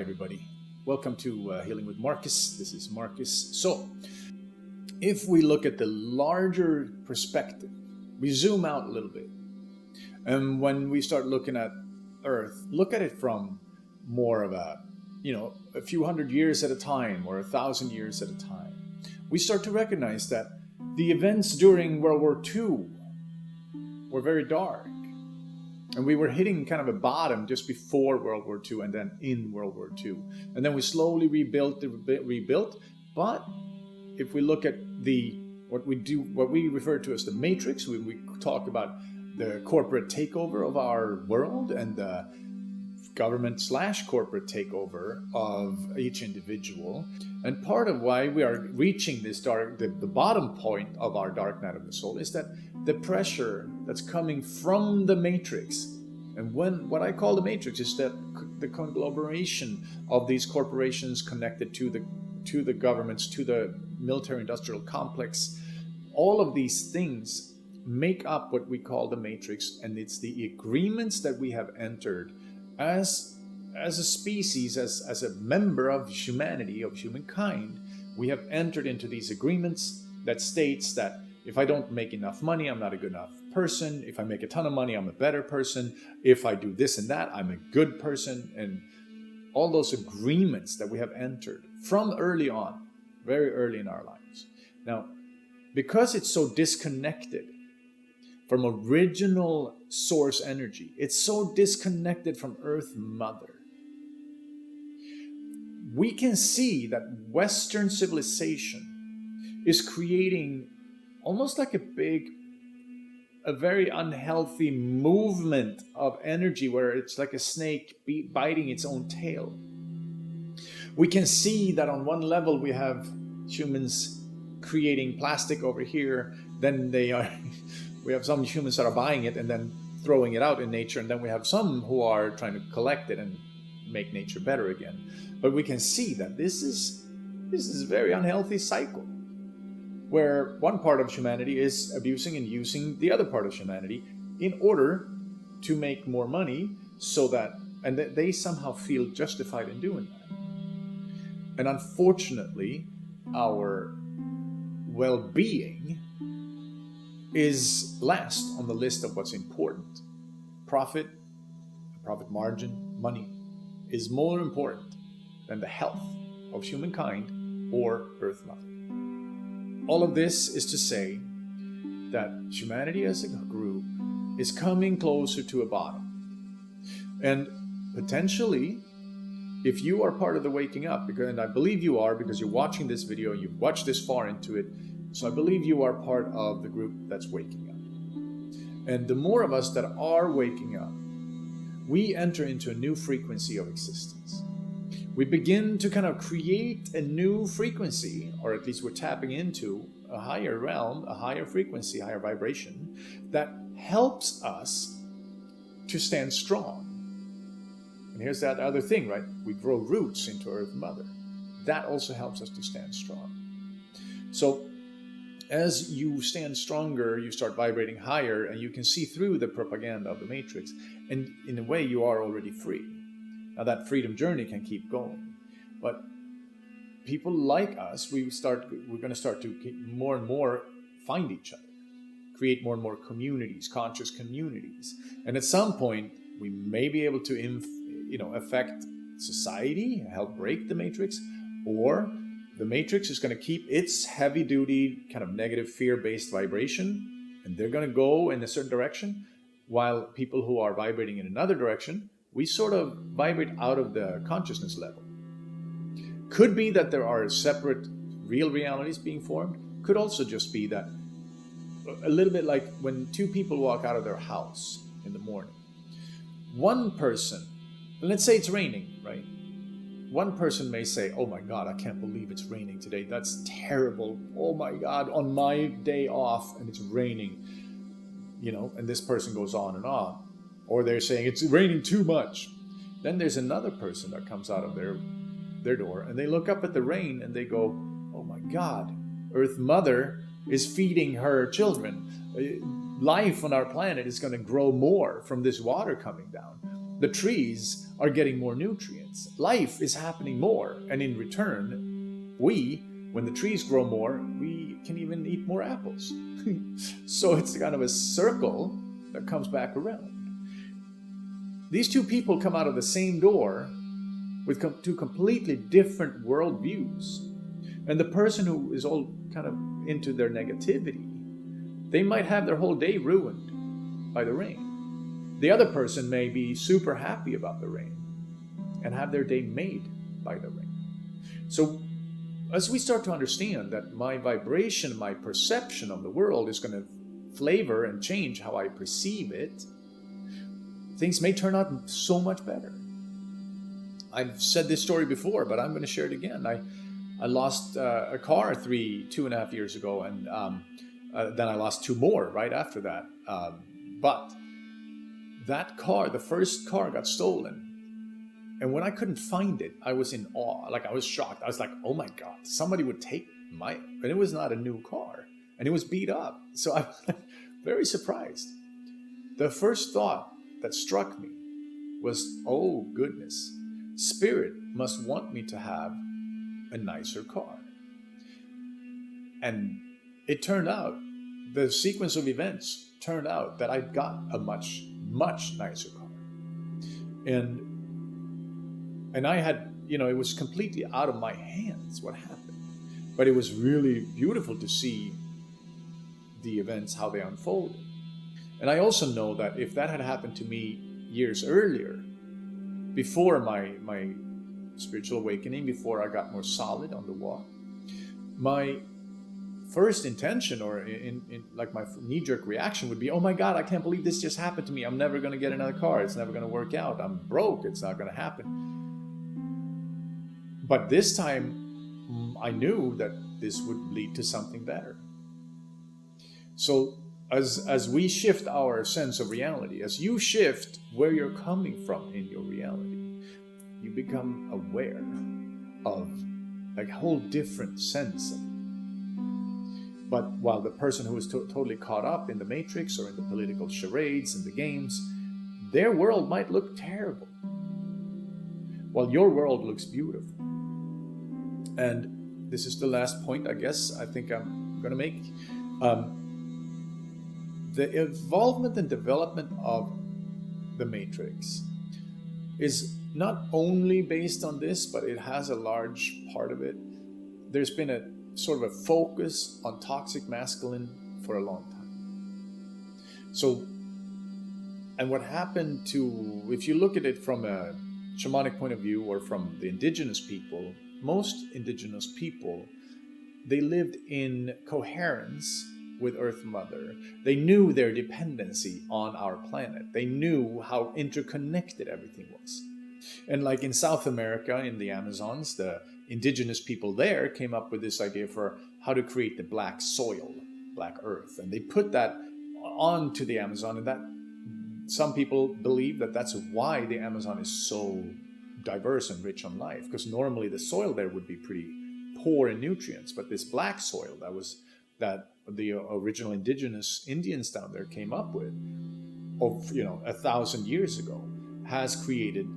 everybody. Welcome to Healing with Marcus. This is Marcus. So, if we look at the larger perspective, we zoom out a little bit. And when we start looking at Earth, look at it from more of a few hundred years at a time or 1,000 years at a time. We start to recognize that the events during World War II were very dark. And we were hitting kind of a bottom just before World War II and then in World War II. And then we slowly rebuilt. But if we look at what we refer to as the matrix, we talk about the corporate takeover of our world and the government/corporate takeover of each individual. And part of why we are reaching this the bottom point of our dark night of the soul is that the pressure that's coming from the matrix, and what I call the matrix is that the conglomeration of these corporations connected to the governments, to the military-industrial complex, all of these things make up what we call the matrix, and it's the agreements that we have entered as a species, as a member of humanity, of humankind. We have entered into these agreements that states that if I don't make enough money, I'm not a good enough person. If I make a ton of money, I'm a better person. If I do this and that, I'm a good person. And all those agreements that we have entered from early on, very early in our lives. Now, because it's so disconnected from original source energy, it's so disconnected from Earth Mother, we can see that Western civilization is creating almost like a very unhealthy movement of energy where it's like a snake biting its own tail. We can see that on one level we have humans creating plastic over here, then we have some humans that are buying it and then throwing it out in nature, and then we have some who are trying to collect it and make nature better again. But we can see that this is a very unhealthy cycle, where one part of humanity is abusing and using the other part of humanity in order to make more money, and they somehow feel justified in doing that. And unfortunately, our well-being is last on the list of what's important. Profit margin, money is more important than the health of humankind or Earth Mother. All of this is to say that humanity as a group is coming closer to a bottom. And potentially, if you are part of the waking up, and I believe you are because you're watching this video, you've watched this far into it, so I believe you are part of the group that's waking up. And the more of us that are waking up, we enter into a new frequency of existence. We begin to kind of create a new frequency, or at least we're tapping into a higher realm, a higher frequency, higher vibration that helps us to stand strong. And here's that other thing, right? We grow roots into Earth Mother. That also helps us to stand strong. So as you stand stronger, you start vibrating higher, and you can see through the propaganda of the Matrix. And in a way, you are already free. Now that freedom journey can keep going. But people like us, we're going to start to more and more find each other, create more and more communities, conscious communities. And at some point, we may be able to affect society, help break the Matrix, or the Matrix is going to keep its heavy-duty, kind of negative, fear-based vibration, and they're going to go in a certain direction, while people who are vibrating in another direction, we sort of vibrate out of the consciousness level. Could be that there are separate real realities being formed. Could also just be that a little bit like when two people walk out of their house in the morning. One person, let's say it's raining, right? One person may say, "Oh my God, I can't believe it's raining today. That's terrible. Oh my God, on my day off and it's raining." And this person goes on and on. Or they're saying, "It's raining too much." Then there's another person that comes out of their door and they look up at the rain and they go, "Oh my God, Earth Mother is feeding her children. Life on our planet is going to grow more from this water coming down." the trees are getting more nutrients. Life is happening more. And in return, when the trees grow more, we can even eat more apples. So it's kind of a circle that comes back around. These two people come out of the same door with two completely different worldviews. And the person who is all kind of into their negativity, they might have their whole day ruined by the rain. The other person may be super happy about the rain and have their day made by the rain. So as we start to understand that my vibration, my perception of the world is going to flavor and change how I perceive it, things may turn out so much better. I've said this story before, but I'm going to share it again. I lost a car 2.5 years ago, and then I lost two more right after that. But that car, the first car, got stolen. And when I couldn't find it, I was in awe. Like, I was shocked. I was like, oh my God, somebody would take and it was not a new car, and it was beat up. So I'm very surprised. The first thought that struck me was, oh goodness, Spirit must want me to have a nicer car. And it turned out, the sequence of events turned out that I got a much, much nicer car. And I had, it was completely out of my hands what happened. But it was really beautiful to see the events, how they unfolded. And I also know that if that had happened to me years earlier, before my spiritual awakening, before I got more solid on the walk, my first intention, or in like my knee-jerk reaction, would be, oh my God, I can't believe this just happened to me. I'm never going to get another car. It's never going to work out. I'm broke. It's not going to happen. But this time, I knew that this would lead to something better. So as we shift our sense of reality, as you shift where you're coming from in your reality, you become aware of like a whole different sense of it. But while the person who is totally caught up in the matrix or in the political charades and the games, their world might look terrible, while your world looks beautiful. And this is the last point, I guess, I think I'm going to make. The involvement and development of the matrix is not only based on this, but it has a large part of it. There's been a sort of a focus on toxic masculine for a long time. So, and what happened to, if you look at it from a shamanic point of view or from the indigenous people, most indigenous people, they lived in coherence with Earth Mother. They knew their dependency on our planet. They knew how interconnected everything was. And like in South America, in the Amazons, the indigenous people there came up with this idea for how to create the black soil, black earth. And they put that onto the Amazon, and that some people believe that that's why the Amazon is so diverse and rich on life, because normally the soil there would be pretty poor in nutrients. But this black soil that the original indigenous Indians down there came up with, 1,000 years ago, has created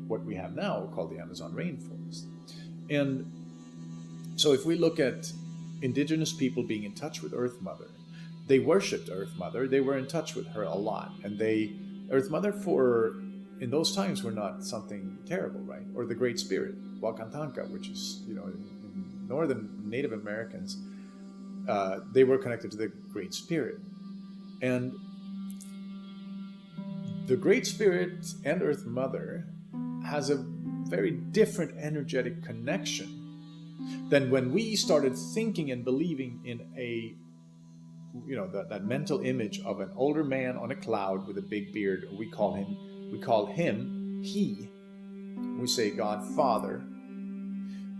what we have now called the Amazon rainforest. And so if we look at indigenous people being in touch with Earth Mother, they worshipped Earth Mother. They were in touch with her a lot, and Earth Mother in those times were not something terrible, right? Or the Great Spirit, Wakantanka, which is, in northern Native Americans, they were connected to the Great Spirit. And the Great Spirit and Earth Mother has a very different energetic connection than when we started thinking and believing in that mental image of an older man on a cloud with a big beard. We call him he. We say God Father.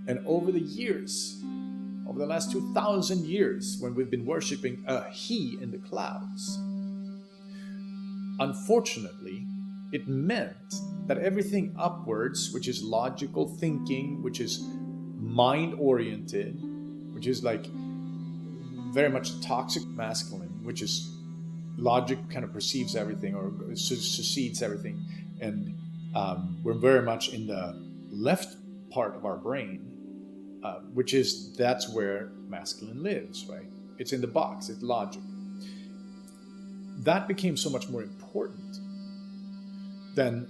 And over the years, over the last 2,000 years, when we've been worshiping a he in the clouds, unfortunately, it meant that everything upwards, which is logical thinking, which is mind-oriented, which is like very much toxic masculine, which is logic kind of perceives everything or succeeds everything, and We're very much in the left part of our brain, that's where masculine lives, right? It's in the box, it's logic. That became so much more important than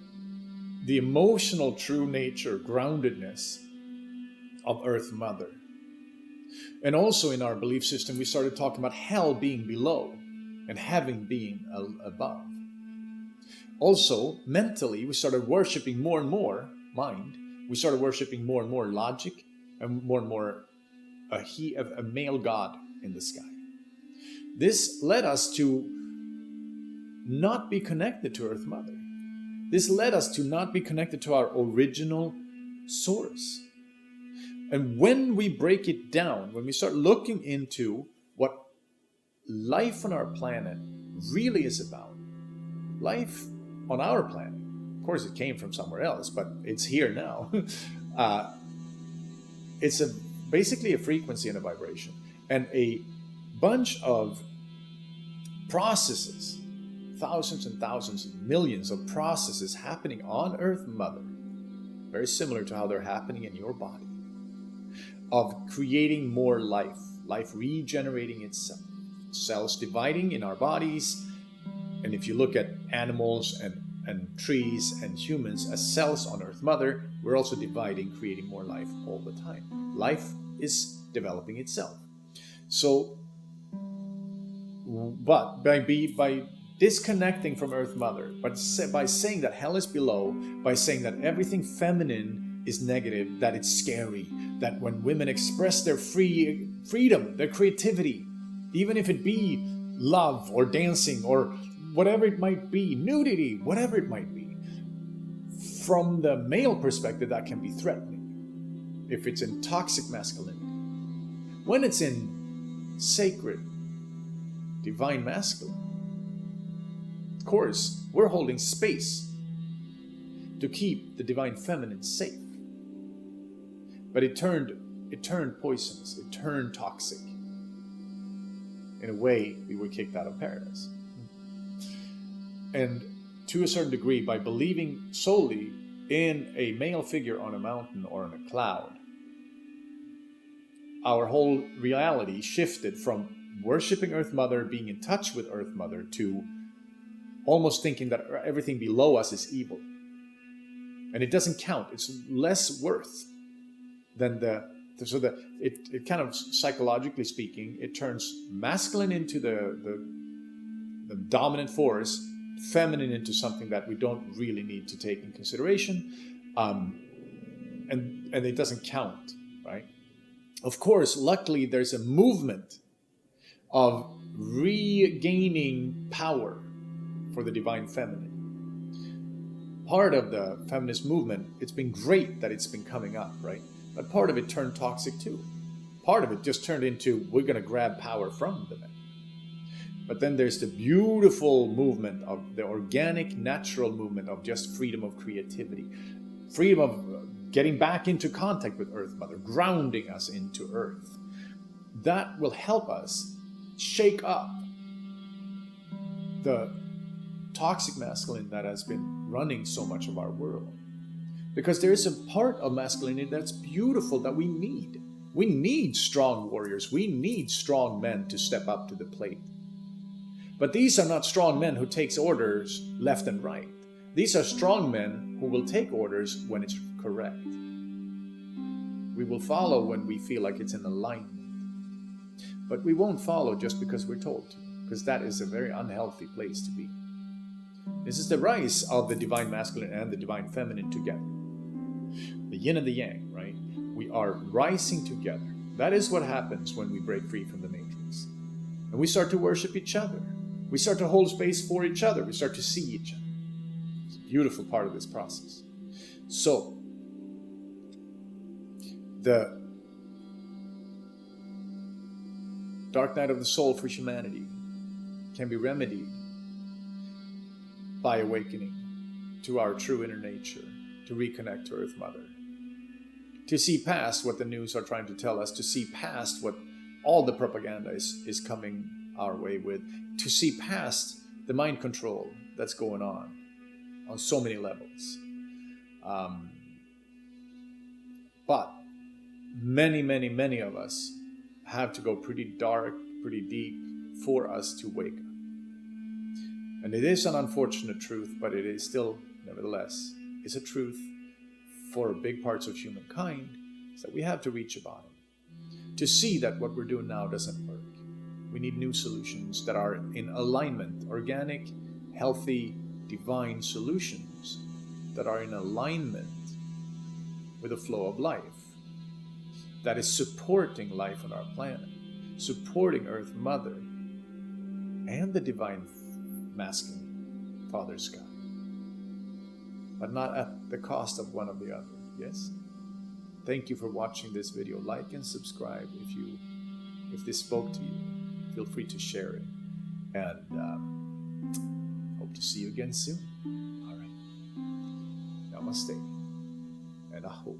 the emotional true nature, groundedness of Earth Mother. And also in our belief system, we started talking about hell being below and heaven being above. Also, mentally, we started worshiping more and more mind. We started worshiping more and more logic and more a male god in the sky. This led us to not be connected to Earth Mother. This led us to not be connected to our original source. And when we break it down, when we start looking into what life on our planet really is about, life on our planet, of course it came from somewhere else, but it's here now. It's basically a frequency and a vibration, and a bunch of processes, thousands and thousands and millions of processes happening on Earth Mother, very similar to how they're happening in your body, of creating more life, life regenerating itself, cells dividing in our bodies. And if you look at animals and trees and humans as cells on Earth Mother, we're also dividing, creating more life all the time. Life is developing itself. So, but by disconnecting from Earth Mother, but by saying that hell is below, by saying that everything feminine is negative, that it's scary, that when women express their freedom, their creativity, even if it be love or dancing or whatever it might be, nudity, whatever it might be, from the male perspective, that can be threatening if it's in toxic masculinity. When it's in sacred, divine masculine, of course, we're holding space to keep the divine feminine safe. But it turned poisonous, it turned toxic. In a way, we were kicked out of paradise. And to a certain degree, by believing solely in a male figure on a mountain or on a cloud, our whole reality shifted from worshiping Earth Mother, being in touch with Earth Mother, to almost thinking that everything below us is evil. And it doesn't count. It's less worth than it kind of, psychologically speaking, it turns masculine into the dominant force, feminine into something that we don't really need to take in consideration, and it doesn't count, right? Of course, luckily, there's a movement of regaining power for the divine feminine. Part of the feminist movement, it's been great that it's been coming up, right? But part of it turned toxic too. Part of it just turned into, we're going to grab power from the men. But then there's the beautiful movement of the organic, natural movement of just freedom of creativity. Freedom of getting back into contact with Earth Mother, grounding us into Earth. That will help us shake up the toxic masculine that has been running so much of our world. Because there is a part of masculinity that's beautiful that we need. We need strong warriors. We need strong men to step up to the plate. But these are not strong men who takes orders left and right. These are strong men who will take orders when it's correct. We will follow when we feel like it's in alignment. But we won't follow just because we're told to, because that is a very unhealthy place to be. This is the rise of the divine masculine and the divine feminine together. The yin and the yang, right? We are rising together. That is what happens when we break free from the matrix. And we start to worship each other. We start to hold space for each other. We start to see each other. It's a beautiful part of this process. So, the dark night of the soul for humanity can be remedied by awakening to our true inner nature, to reconnect to Earth Mother, to see past what the news are trying to tell us, to see past what all the propaganda is coming our way with, to see past the mind control that's going on so many levels. Um, but many of us have to go pretty dark, pretty deep for us to wake up. And it is an unfortunate truth, but it is still, nevertheless, is a truth for big parts of humankind, is that we have to reach a bottom to see that what we're doing now doesn't work. We need new solutions that are in alignment, organic, healthy, divine solutions that are in alignment with the flow of life, that is supporting life on our planet, supporting Earth Mother and the divine masculine Father Sky, but not at the cost of one or the other. Yes? Thank you for watching this video. Like and subscribe if this spoke to you. Feel free to share it. And hope to see you again soon. All right. Namaste. And Aho.